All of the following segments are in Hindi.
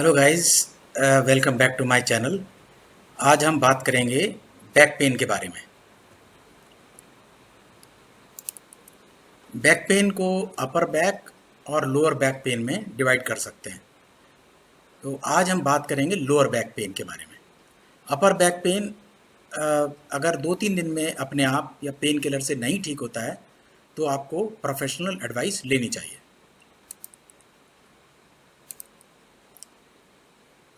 Hello guys, welcome back to my channel. आज हम बात करेंगे बैक पेन के बारे में। बैक पेन को अपर बैक और लोअर बैक पेन में डिवाइड कर सकते हैं। तो आज हम बात करेंगे लोअर बैक पेन के बारे में। अपर बैक पेन अगर 2-3 दिन में अपने आप या पेन किलर से नहीं ठीक होता है तो आपको प्रोफेशनल एडवाइस लेनी चाहिए।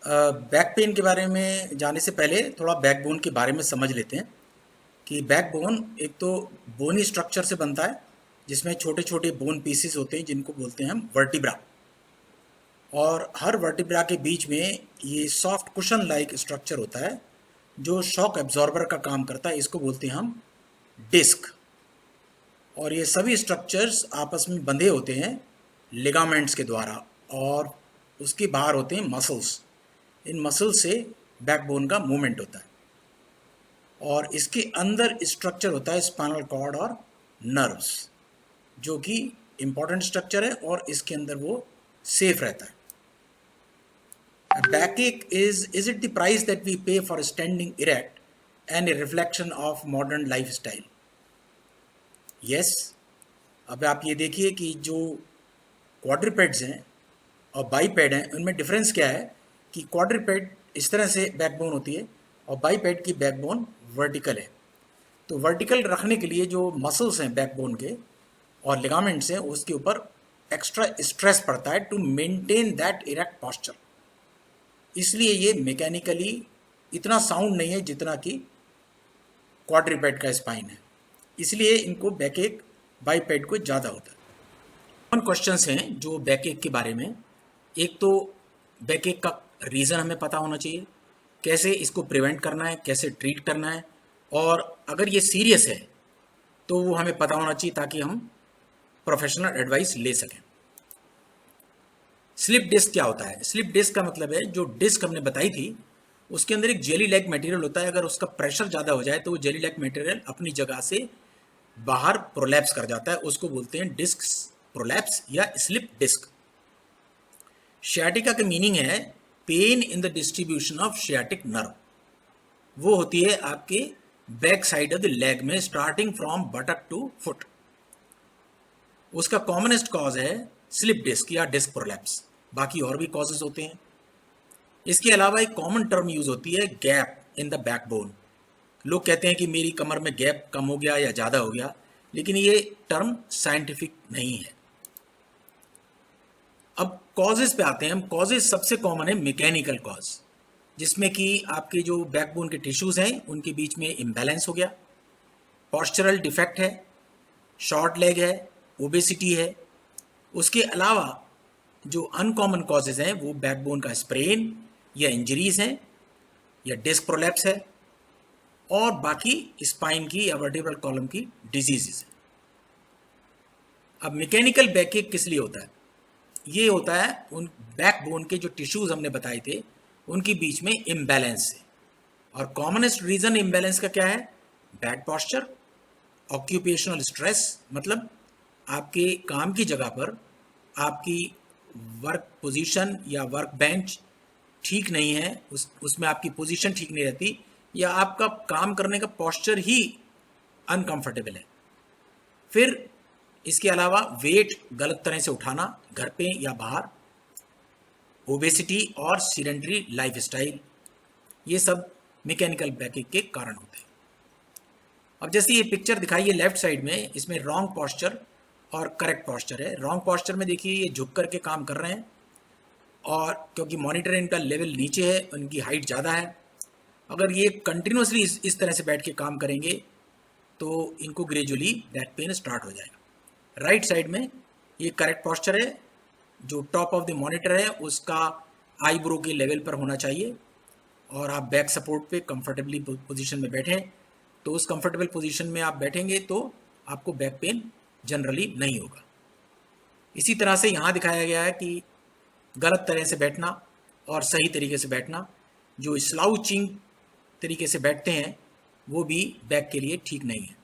बैक पेन के बारे में जाने से पहले थोड़ा बैकबोन के बारे में समझ लेते हैं कि बैकबोन एक तो बोनी स्ट्रक्चर से बनता है जिसमें छोटे छोटे बोन पीसेस होते हैं जिनको बोलते हैं हम वर्टिब्रा। और हर वर्टिब्रा के बीच में ये सॉफ्ट कुशन लाइक स्ट्रक्चर होता है जो शॉक एब्जॉर्बर का काम करता है, इसको बोलते हैं हम डिस्क। और ये सभी स्ट्रक्चर्स आपस में बंधे होते हैं लिगामेंट्स के द्वारा, और उसके बाहर होते हैं मसल्स। इन मसल से बैकबोन का मूवमेंट होता है। और इसके अंदर स्ट्रक्चर होता है स्पाइनल कॉर्ड और नर्व्स, जो कि इम्पॉर्टेंट स्ट्रक्चर है और इसके अंदर वो सेफ रहता है। Backache is it the price that we pay for standing erect and a reflection of modern lifestyle? Yes. अब आप ये देखिए कि जो क्वाड्रिपेड्स हैं और बाईपेड हैं उनमें डिफरेंस क्या है कि क्वाड्रिपेड इस तरह से बैकबोन होती है और बाईपेड की बैकबोन वर्टिकल है। तो वर्टिकल रखने के लिए जो मसल्स हैं बैकबोन के और लिगामेंट्स हैं उसके ऊपर एक्स्ट्रा स्ट्रेस पड़ता है to maintain that erect posture. इसलिए ये मैकेनिकली इतना साउंड नहीं है जितना कि क्वाड्रिपेड का स्पाइन है, इसलिए इनको बैकएक बाईपेड को ज़्यादा होता है। कॉमन क्वेश्चंस हैं जो बैकएक के बारे में। एक तो बैकएक का रीज़न हमें पता होना चाहिए, कैसे इसको प्रिवेंट करना है, कैसे ट्रीट करना है, और अगर ये सीरियस है तो वो हमें पता होना चाहिए ताकि हम प्रोफेशनल एडवाइस ले सकें। स्लिप डिस्क क्या होता है? स्लिप डिस्क का मतलब है जो डिस्क हमने बताई थी उसके अंदर एक जेली लाइक मटेरियल होता है। अगर उसका प्रेशर ज़्यादा हो जाए तो वो जेली लाइक मटेरियल अपनी जगह से बाहर प्रोलैप्स कर जाता है, उसको बोलते हैं डिस्क प्रोलैप्स या स्लिप डिस्क। शियाटिका का मीनिंग है pain in the distribution of sciatic nerve. वो होती है आपके back side of the leg में starting from buttock to foot. उसका कॉमनेस्ट कॉज है स्लिप डिस्क या डिस्क प्रोलैप्स। बाकी और भी कॉजेज होते हैं। इसके अलावा एक कॉमन टर्म यूज होती है गैप इन द बैकबोन। लोग कहते हैं कि मेरी कमर में गैप कम हो गया या ज़्यादा हो गया, लेकिन ये टर्म साइंटिफिक नहीं है। अब कॉजेज पे आते हैं हम। कॉजेज सबसे कॉमन है मैकेनिकल कॉज, जिसमें कि आपके जो बैकबोन के टिश्यूज हैं उनके बीच में इम्बैलेंस हो गया, पॉस्चरल डिफेक्ट है, शॉर्ट लेग है, ओबेसिटी है। उसके अलावा जो अनकॉमन कॉजेज हैं वो बैकबोन का स्प्रेन या इंजरीज हैं या डिस्क प्रोलैप्स है, और बाकी स्पाइन की या वर्टिब्रल कॉलम की डिजीजेस है। अब मैकेनिकल बैकएक किस लिए होता है? ये होता है उन बैकबोन के जो टिश्यूज हमने बताए थे उनके बीच में इम्बैलेंस से। और कॉमनेस्ट रीजन इम्बैलेंस का क्या है? बैड पॉस्चर, ऑक्यूपेशनल स्ट्रेस, मतलब आपके काम की जगह पर आपकी वर्क पोजीशन या वर्क बेंच ठीक नहीं है, उसमें आपकी पोजीशन ठीक नहीं रहती, या आपका काम करने का पॉस्चर ही अनकंफर्टेबल है। फिर इसके अलावा वेट गलत तरह से उठाना घर पे या बाहर, ओबेसिटी और सीडेंटरी लाइफस्टाइल, ये सब मैकेनिकल बैकएक के कारण होते हैं। अब जैसे ये पिक्चर दिखाई है लेफ्ट साइड में, इसमें रॉन्ग पॉस्चर और करेक्ट पॉस्चर है। रॉन्ग पॉस्चर में देखिए ये झुक करके काम कर रहे हैं, और क्योंकि मॉनिटर इनका लेवल नीचे है, उनकी हाइट ज़्यादा है। अगर ये कंटिन्यूसली इस तरह से बैठ के काम करेंगे तो इनको ग्रेजुअली बैक पेन स्टार्ट हो जाएगा। राइट साइड में ये करेक्ट पॉस्चर है, जो टॉप ऑफ द मॉनिटर है उसका आईब्रो के लेवल पर होना चाहिए, और आप बैक सपोर्ट पे कंफर्टेबली पोजीशन में बैठें। तो उस कंफर्टेबल पोजीशन में आप बैठेंगे तो आपको बैक पेन जनरली नहीं होगा। इसी तरह से यहाँ दिखाया गया है कि गलत तरह से बैठना और सही तरीके से बैठना, जो स्लाउचिंग तरीके से बैठते हैं वो भी बैक के लिए ठीक नहीं है।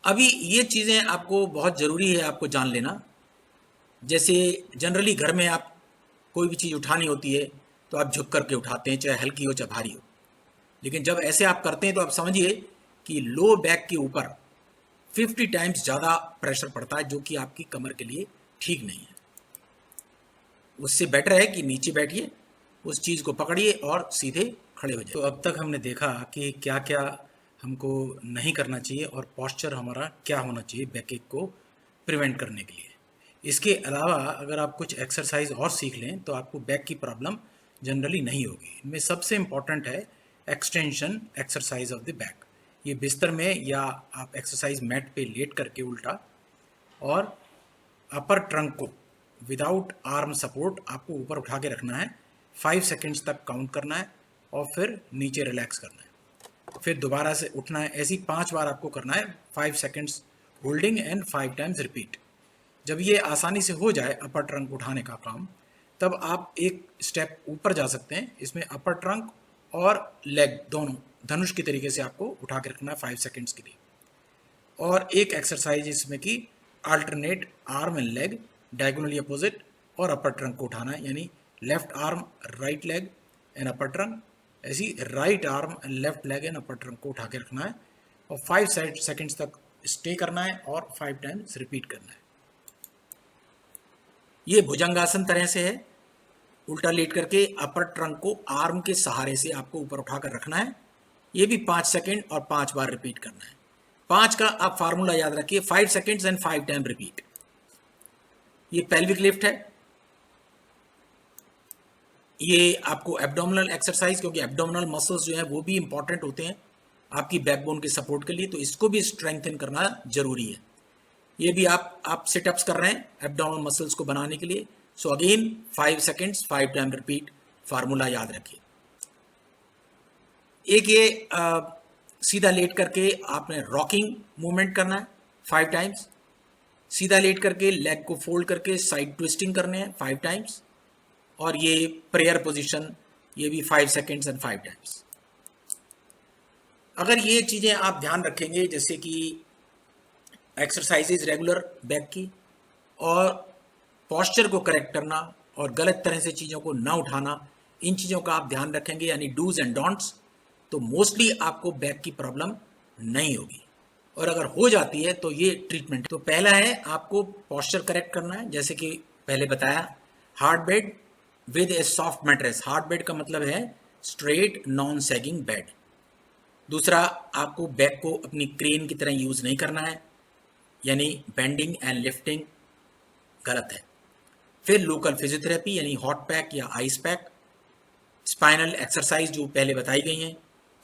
अभी ये चीज़ें आपको बहुत ज़रूरी है आपको जान लेना। जैसे जनरली घर में आप कोई भी चीज़ उठानी होती है तो आप झुक करके उठाते हैं, चाहे हल्की हो चाहे भारी हो। लेकिन जब ऐसे आप करते हैं तो आप समझिए कि लो बैक के ऊपर 50 टाइम्स ज़्यादा प्रेशर पड़ता है, जो कि आपकी कमर के लिए ठीक नहीं है। उससे बेटर है कि नीचे बैठिए, उस चीज़ को पकड़िए और सीधे खड़े हो जाए। तो अब तक हमने देखा कि क्या क्या हमको नहीं करना चाहिए और पोस्चर हमारा क्या होना चाहिए बैक एक को प्रिवेंट करने के लिए। इसके अलावा अगर आप कुछ एक्सरसाइज और सीख लें तो आपको बैक की प्रॉब्लम जनरली नहीं होगी। इनमें सबसे इम्पॉर्टेंट है extension exercise of the back. ये बिस्तर में या आप एक्सरसाइज मैट पे लेट करके उल्टा और अपर ट्रंक को विदाउट आर्म सपोर्ट आपको ऊपर उठा के रखना है, 5 सेकेंड्स तक काउंट करना है और फिर नीचे रिलैक्स करना है, फिर दोबारा से उठना है। ऐसी 5 बार आपको करना है, 5 seconds holding and 5 times repeat. जब ये आसानी से हो जाए अपर ट्रंक उठाने का काम, तब आप एक स्टेप ऊपर जा सकते हैं। इसमें अपर ट्रंक और लेग दोनों धनुष की तरीके से आपको उठा के रखना है 5 सेकेंड्स के लिए। और एक एक्सरसाइज इसमें की alternate arm and leg diagonally opposite और अपर ट्रंक को उठाना है, यानी left arm right leg and upper trunk, ऐसी right arm and left leg and upper trunk को उठा के रखना है और 5 सेकेंड्स तक स्टे करना है और 5 टाइम्स रिपीट करना है। ये भुजंगासन तरह से है, उल्टा लेट करके अपर ट्रंक को आर्म के सहारे से आपको ऊपर उठाकर रखना है। ये भी 5 सेकेंड और 5 बार रिपीट करना है। 5 का आप फार्मूला याद रखिए, 5 सेकेंड्स एंड 5 टाइम रिपीट। ये पेल्विक लिफ्ट है, ये आपको एब्डोमिनल एक्सरसाइज, क्योंकि एब्डोमिनल मसल्स जो है वो भी इंपॉर्टेंट होते हैं आपकी बैकबोन के सपोर्ट के लिए, तो इसको भी स्ट्रेंथन करना जरूरी है। ये भी आप सिटअप्स कर रहे हैं एब्डोमिनल मसल्स को बनाने के लिए। So again 5 seconds 5 time repeat, formula याद रखिए। एक ये सीधा लेट करके आपने रॉकिंग मूवमेंट करना है 5 टाइम्स। सीधा लेट करके लेग को फोल्ड करके साइड ट्विस्टिंग करने हैं 5 टाइम्स। और ये प्रेयर पोजीशन, ये भी 5 सेकेंड्स एंड 5 टाइम्स। अगर ये चीज़ें आप ध्यान रखेंगे, जैसे कि एक्सरसाइजेज रेगुलर बैक की और पोस्चर को करेक्ट करना और गलत तरह से चीज़ों को ना उठाना, इन चीज़ों का आप ध्यान रखेंगे, यानी डूज एंड डोंट्स, तो मोस्टली आपको बैक की प्रॉब्लम नहीं होगी। और अगर हो जाती है तो ये ट्रीटमेंट। तो पहला है आपको पोस्चर करेक्ट करना है, जैसे कि पहले बताया, hard bed with A soft mattress. Hard bed का मतलब है स्ट्रेट नॉन सैगिंग बेड। दूसरा, आपको बैक को अपनी क्रेन की तरह यूज़ नहीं करना है, यानी बेंडिंग एंड लिफ्टिंग गलत है। फिर लोकल फिजियोथेरेपी यानी हॉट पैक या आइस पैक, स्पाइनल एक्सरसाइज जो पहले बताई गई हैं,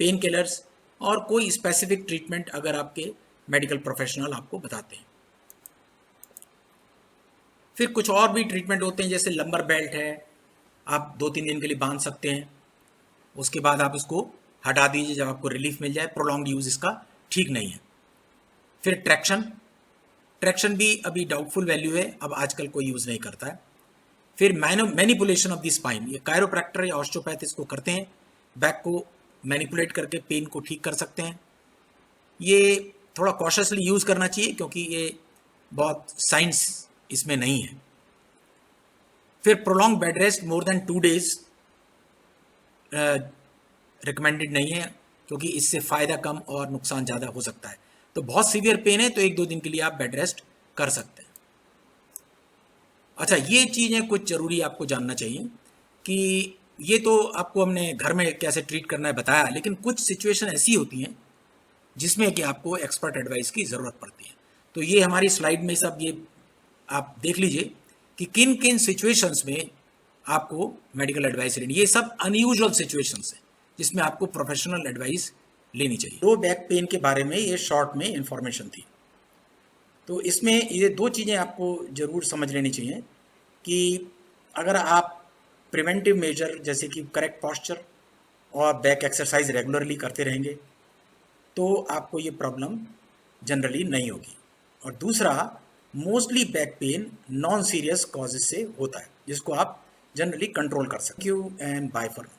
पेन किलर्स और कोई स्पेसिफिक ट्रीटमेंट अगर आपके मेडिकल प्रोफेशनल आपको बताते हैं। फिर कुछ और भी ट्रीटमेंट होते हैं, जैसे लंबर बेल्ट है, आप 2-3 दिन के लिए बांध सकते हैं, उसके बाद आप उसको हटा दीजिए जब आपको रिलीफ मिल जाए। प्रोलॉन्ग्ड यूज़ इसका ठीक नहीं है। फिर ट्रैक्शन भी अभी डाउटफुल वैल्यू है, अब आजकल कोई यूज़ नहीं करता है। फिर मैनिपुलेशन ऑफ द स्पाइन, ये कायरोप्रैक्टर या ऑस्टियोपैथ इसको करते हैं, बैक को मैनिपुलेट करके पेन को ठीक कर सकते हैं। ये थोड़ा कॉशियसली यूज़ करना चाहिए क्योंकि ये बहुत साइंस इसमें नहीं है। फिर prolong bed rest more than 2 days recommended नहीं है, क्योंकि इससे फ़ायदा कम और नुकसान ज़्यादा हो सकता है। तो बहुत सीवियर पेन है तो 1-2 दिन के लिए आप बेड रेस्ट कर सकते हैं। अच्छा, ये चीज़ें कुछ ज़रूरी आपको जानना चाहिए कि ये तो आपको हमने घर में कैसे ट्रीट करना है बताया, लेकिन कुछ सिचुएशन ऐसी होती हैं जिसमें कि आपको एक्सपर्ट एडवाइस की ज़रूरत पड़ती है। तो ये हमारी स्लाइड में सब ये आप देख लीजिए कि किन किन सिचुएशंस में आपको मेडिकल एडवाइस लेनी। ये सब अनयूजुअल सिचुएशंस हैं जिसमें आपको प्रोफेशनल एडवाइस लेनी चाहिए। लो बैक पेन के बारे में ये शॉर्ट में इंफॉर्मेशन थी। तो इसमें ये 2 चीज़ें आपको ज़रूर समझ लेनी चाहिए कि अगर आप प्रिवेंटिव मेजर जैसे कि करेक्ट पोस्चर और बैक एक्सरसाइज रेगुलरली करते रहेंगे तो आपको ये प्रॉब्लम जनरली नहीं होगी। और दूसरा, mostly back pain non serious causes से होता है जिसको आप जनरली कंट्रोल कर सकते। Thank you and bye for now.